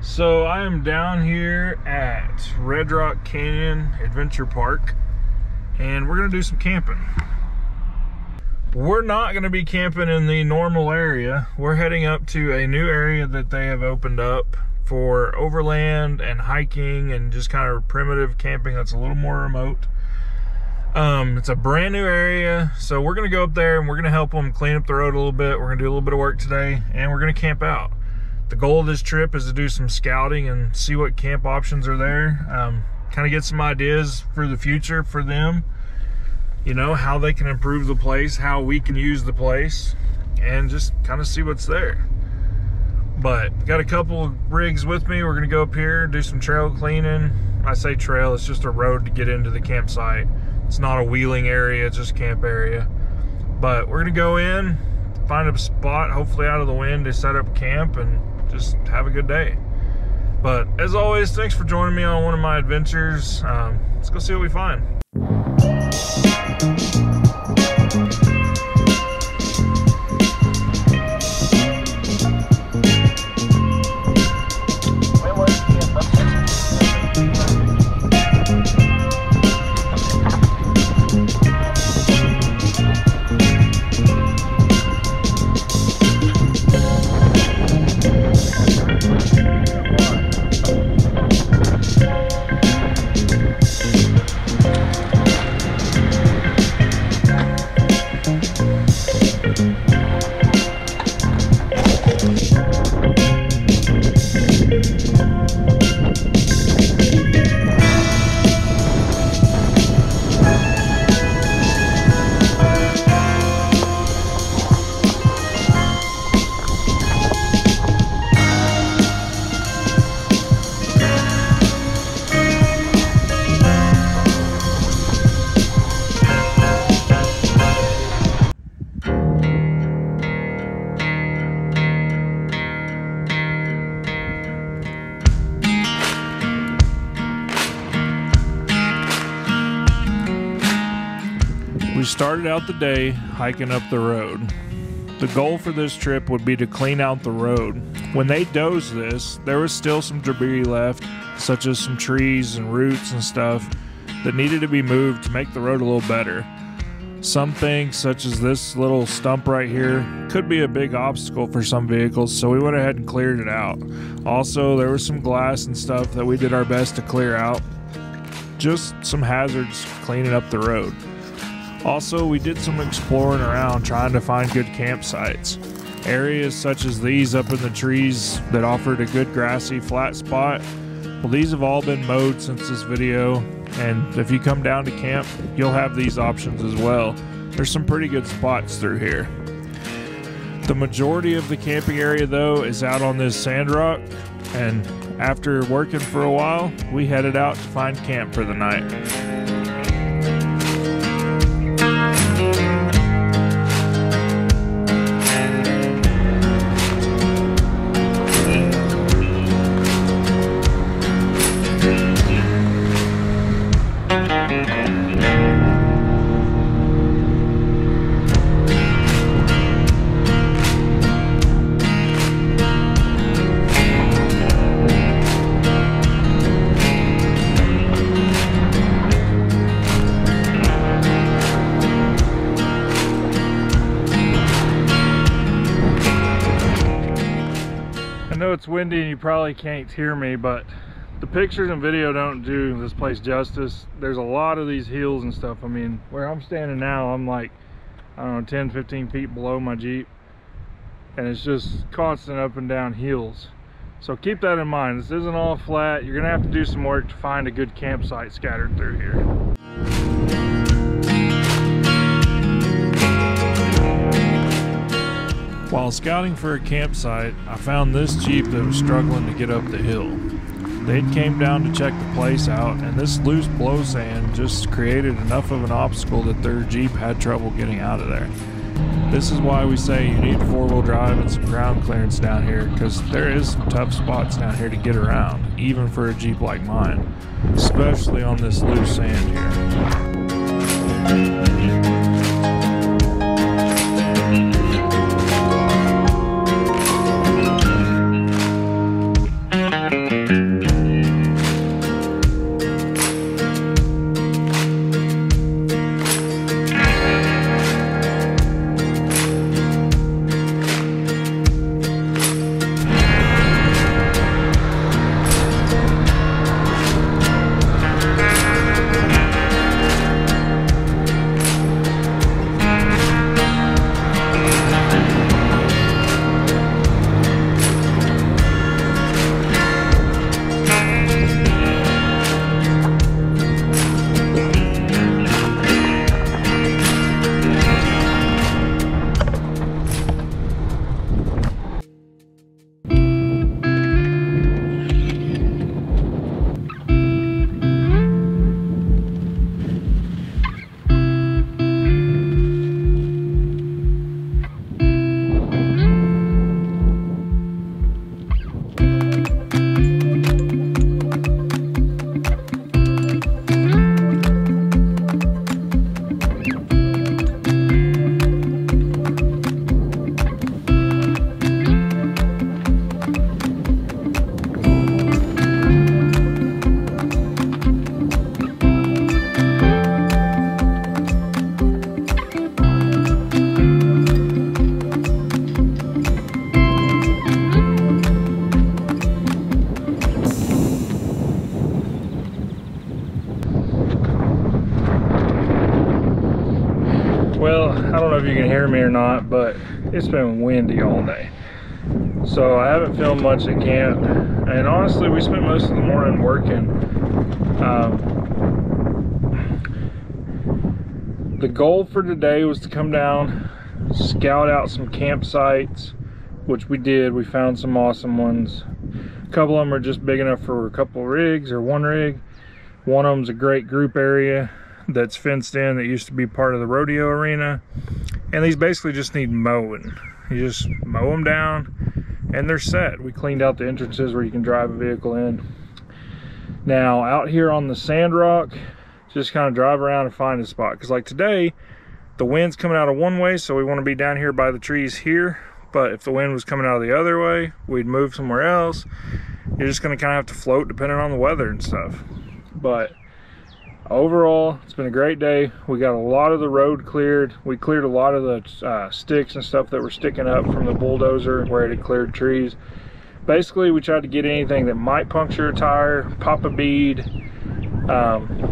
So I am down here at Red Rock Canyon Adventure Park, and we're gonna do some camping. We're not gonna be camping in the normal area. We're heading up to a new area that they have opened up for overland and hiking and just kind of primitive camping that's a little more remote. It's a brand new area, so we're gonna go up there and we're gonna help them clean up the road a little bit. We're gonna do a little bit of work today, and we're gonna camp out. The goal of this trip is to do some scouting and see what camp options are there. Kind of get some ideas for the future for them. You know, how they can improve the place, how we can use the place, and just kind of see what's there. But got a couple of rigs with me. We're gonna go up here, do some trail cleaning. I say trail, it's just a road to get into the campsite. It's not a wheeling area, it's just camp area. But we're gonna go in, find a spot, hopefully out of the wind, to set up camp and just have a good day. But as always, thanks for joining me on one of my adventures. Let's go see what we find. We started out the day hiking up the road. The goal for this trip would be to clean out the road. When they dozed this, there was still some debris left, such as some trees and roots and stuff that needed to be moved to make the road a little better. Some things, such as this little stump right here, could be a big obstacle for some vehicles, so we went ahead and cleared it out. Also, there was some glass and stuff that we did our best to clear out. Just some hazards cleaning up the road. Also, we did some exploring around trying to find good campsites. Areas such as these up in the trees that offered a good grassy flat spot, well, these have all been mowed since this video, and if you come down to camp, you'll have these options as well. There's some pretty good spots through here. The majority of the camping area though is out on this sand rock, and after working for a while, we headed out to find camp for the night. I know it's windy and you probably can't hear me, but the pictures and video don't do this place justice. There's a lot of these hills and stuff. I mean, where I'm standing now, I'm like, I don't know, 10, 15 feet below my Jeep. And it's just constant up and down hills. So keep that in mind. This isn't all flat. You're gonna have to do some work to find a good campsite scattered through here. While scouting for a campsite, I found this Jeep that was struggling to get up the hill. They came down to check the place out, and this loose blow sand just created enough of an obstacle that their Jeep had trouble getting out of there. This is why we say you need four-wheel drive and some ground clearance down here, because there is some tough spots down here to get around, even for a Jeep like mine, especially on this loose sand here. Well, I don't know if you can hear me or not, but it's been windy all day. So I haven't filmed much at camp. And honestly, we spent most of the morning working. The goal for today was to come down, scout out some campsites, which we did. We found some awesome ones. A couple of them are just big enough for a couple rigs or one rig. One of them's a great group area that's fenced in that used to be part of the rodeo arena. And these basically just need mowing. You just mow them down and they're set. We cleaned out the entrances where you can drive a vehicle in. Now out here on the sand rock, just kind of drive around and find a spot. Because like today, the wind's coming out of one way, so we want to be down here by the trees here. But if the wind was coming out of the other way, we'd move somewhere else. You're just going to kind of have to float depending on the weather and stuff. But overall, it's been a great day. We got a lot of the road cleared. We cleared a lot of the sticks and stuff that were sticking up from the bulldozer where it had cleared trees. Basically, we tried to get anything that might puncture a tire, pop a bead,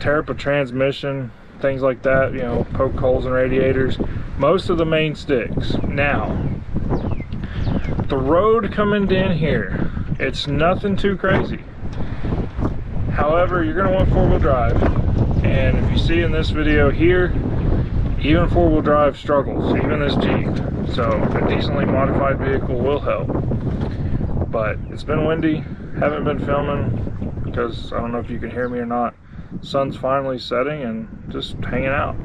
tear up a transmission, things like that, you know, poke holes in radiators. Most of the main sticks. Now, the road coming in here, it's nothing too crazy. However, you're going to want four-wheel drive. And if you see in this video here, even four-wheel drive struggles, even this Jeep. So a decently modified vehicle will help. But it's been windy, haven't been filming because I don't know if you can hear me or not. Sun's finally setting and just hanging out.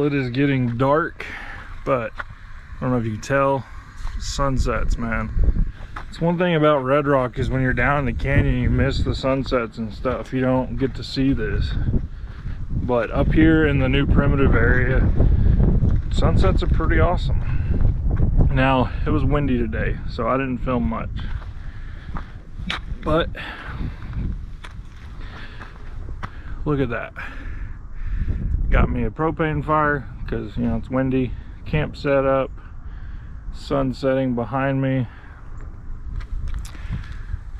Well, it is getting dark, but I don't know if you can tell, sunsets, man. It's one thing about Red Rock is when you're down in the canyon, you miss the sunsets and stuff. You don't get to see this. But up here in the new primitive area, sunsets are pretty awesome. Now, it was windy today, so I didn't film much. But look at that. Got me a propane fire because, you know, it's windy. Camp set up, sun setting behind me,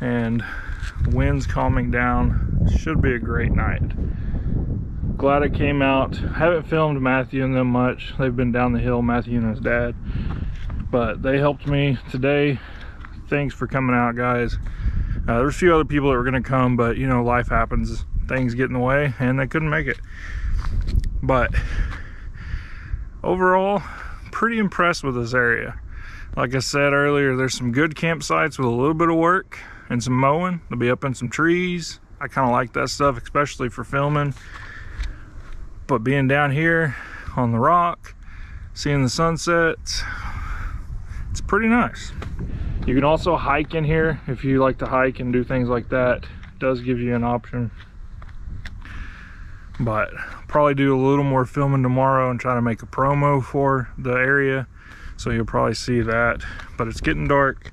and wind's calming down. Should be a great night. Glad I came out. Haven't filmed Matthew and them much. They've been down the hill, Matthew and his dad, but they helped me today. Thanks for coming out, guys. There's a few other people that were gonna come, but you know, life happens, things get in the way, and they couldn't make it. But overall, pretty impressed with this area. Like I said earlier, there's some good campsites with a little bit of work and some mowing. They'll be up in some trees. I kind of like that stuff, especially for filming. But being down here on the rock, seeing the sunsets, it's pretty nice. You can also hike in here if you like to hike and do things like that. It does give you an option. But probably do a little more filming tomorrow and try to make a promo for the area, so you'll probably see that. But it's getting dark.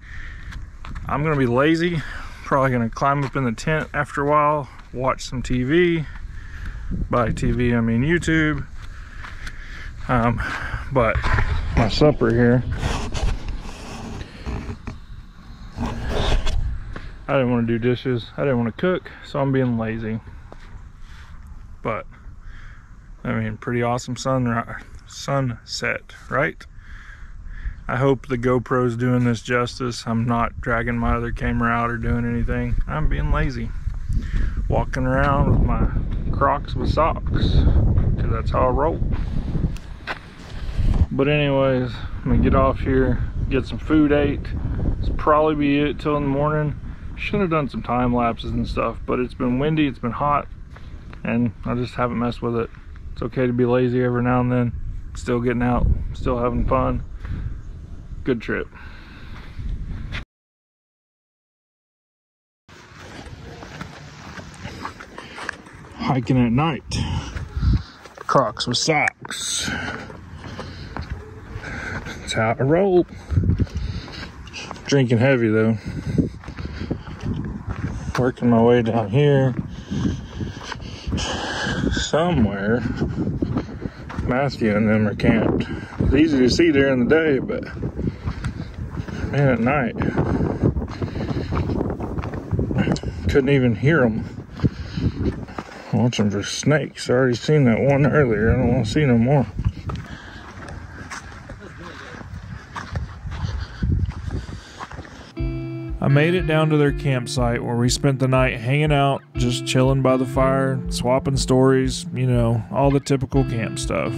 I'm gonna be lazy, probably gonna climb up in the tent after a while, watch some TV. By TV I mean YouTube. But my supper here, I didn't want to do dishes, I didn't want to cook, so I'm being lazy. But I mean, pretty awesome sunset, right? I hope the GoPro's doing this justice. I'm not dragging my other camera out or doing anything. I'm being lazy. Walking around with my Crocs with socks, because that's how I roll. But anyways, I'm gonna get off here, get some food ate. This will probably be it till in the morning. Should have done some time lapses and stuff, but it's been windy, it's been hot, and I just haven't messed with it. It's okay to be lazy every now and then. Still getting out, still having fun. Good trip. Hiking at night. Crocs with socks. That's how I roll. Drinking heavy though. Working my way down here. Somewhere Matthew and them are camped. It's easy to see during the day, but man, at night couldn't even hear them. Watching for snakes. I already seen that one earlier. I don't want to see no more. I made it down to their campsite where we spent the night hanging out, just chilling by the fire, swapping stories, you know, all the typical camp stuff.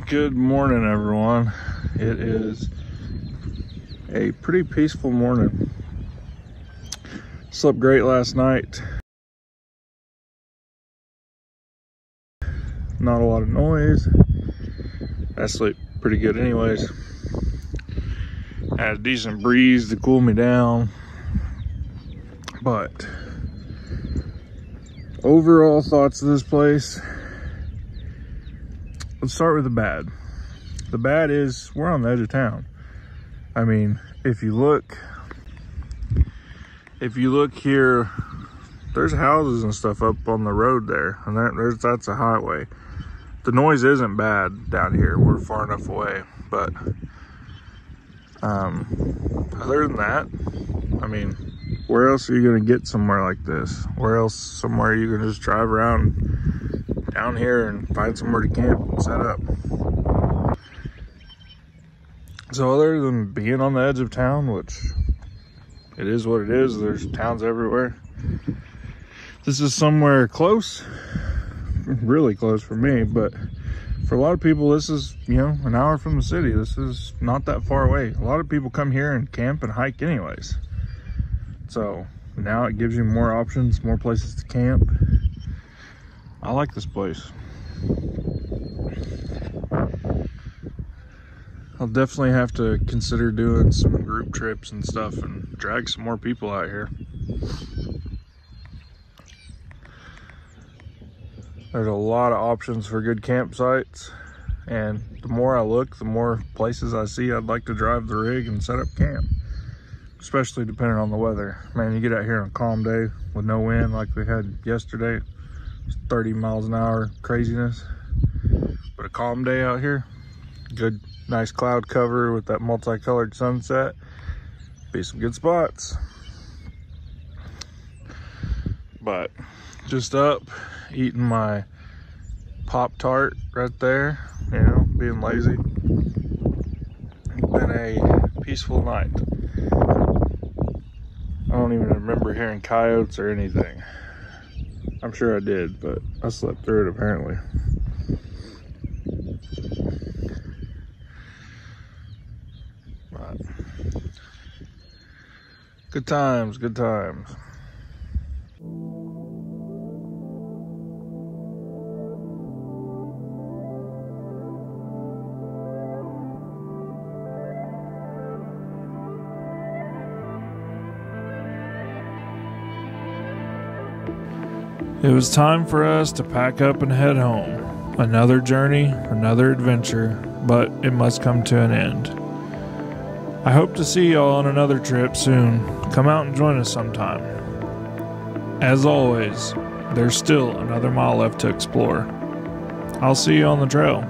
Good morning, everyone. It is a pretty peaceful morning. Slept great last night. Not a lot of noise. I sleep pretty good anyways. Had a decent breeze to cool me down. But overall thoughts of this place. Let's start with the bad. The bad is we're on the edge of town. I mean, if you look here, there's houses and stuff up on the road there, and that's a highway. The noise isn't bad down here. We're far enough away, but other than that, I mean, where else are you gonna get somewhere like this? Where else somewhere you can just drive around down here and find somewhere to camp and set up? So other than being on the edge of town, which it is what it is, there's towns everywhere. This is somewhere close, really close for me, but for a lot of people, this is, you know, an hour from the city. This is not that far away. A lot of people come here and camp and hike anyways. So now it gives you more options, more places to camp. I like this place. I'll definitely have to consider doing some group trips and stuff and drag some more people out here. There's a lot of options for good campsites, and the more I look, the more places I see I'd like to drive the rig and set up camp, especially depending on the weather. Man, you get out here on a calm day with no wind like we had yesterday, it's 30 miles an hour craziness, but a calm day out here, good nice cloud cover with that multicolored sunset, be some good spots. But just up eating my Pop-Tart right there, you know, being lazy. It's been a peaceful night. I don't even remember hearing coyotes or anything. I'm sure I did, but I slept through it apparently. But good times, good times. It was time for us to pack up and head home. Another journey, another adventure, but it must come to an end. I hope to see y'all on another trip soon. Come out and join us sometime. As always, there's still another mile left to explore. I'll see you on the trail.